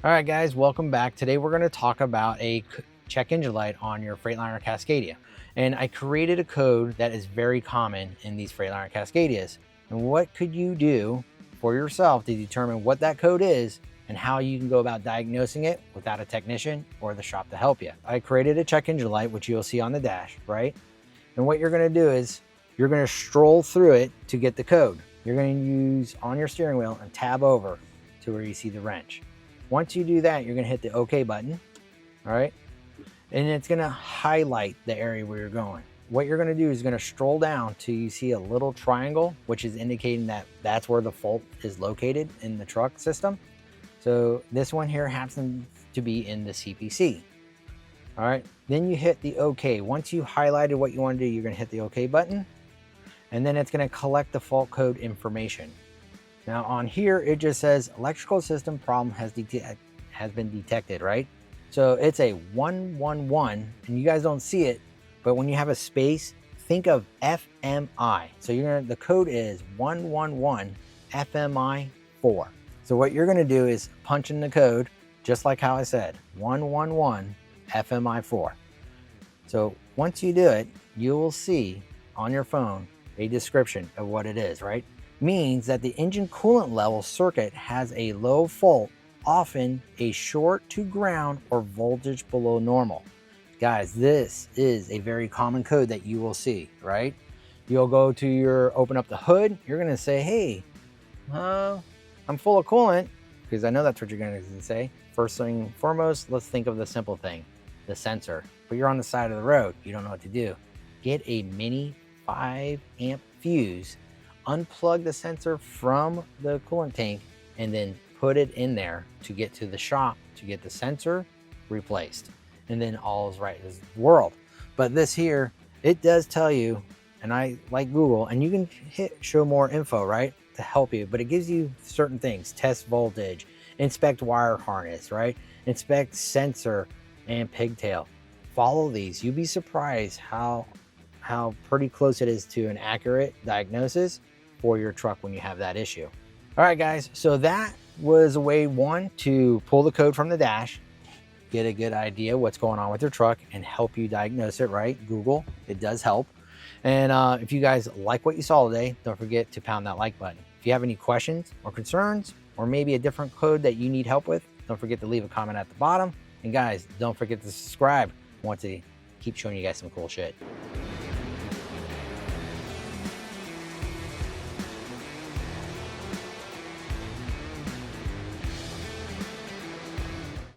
All right, guys, welcome back. Today we're going to talk about a check engine light on your Freightliner Cascadia. And I created a code that is very common in these Freightliner Cascadias. And what could you do for yourself to determine what that code is and how you can go about diagnosing it without a technician or the shop to help you? I created a check engine light, which you'll see on the dash, right? And what you're going to do is you're going to stroll through it to get the code. You're going to use on your steering wheel and tab over to where you see the wrench. Once you do that, you're going to hit the OK button, all right? And it's going to highlight the area where you're going. What you're going to do is going to stroll down till you see a little triangle, which is indicating that that's where the fault is located in the truck system. So this one here happens to be in the CPC, all right? Then you hit the OK. Once you highlighted what you want to do, you're going to hit the OK button, and then it's going to collect the fault code information. Now on here, it just says electrical system problem has been detected, right? So it's a 111, and you guys don't see it, but when you have a space, think of FMI. So the code is 111 FMI 4. So what you're gonna do is punch in the code, just like how I said, 111 FMI 4. So once you do it, you will see on your phone a description of what it is, right? Means that the engine coolant level circuit has a low fault, often a short to ground or voltage below normal. Guys, this is a very common code that you will see, right? You'll go to open up the hood, you're gonna say, hey, I'm full of coolant, because I know that's what you're gonna say. First thing foremost, let's think of the simple thing, the sensor. But you're on the side of the road, you don't know what to do. Get a mini 5 amp fuse, unplug the sensor from the coolant tank, and then put it in there to get to the shop to get the sensor replaced. And then all is right as the world. But this here, it does tell you, and I like Google, and you can hit show more info, right, to help you, but it gives you certain things: test voltage, inspect wire harness, right, inspect sensor and pigtail. Follow these. You'd be surprised how pretty close it is to an accurate diagnosis for your truck when you have that issue. All right, guys, so that was a way one to pull the code from the dash, get a good idea what's going on with your truck, and help you diagnose it, right? Google, it does help. And if you guys like what you saw today, don't forget to pound that like button. If you have any questions or concerns, or maybe a different code that you need help with, don't forget to leave a comment at the bottom. And guys, don't forget to subscribe. I want to keep showing you guys some cool shit.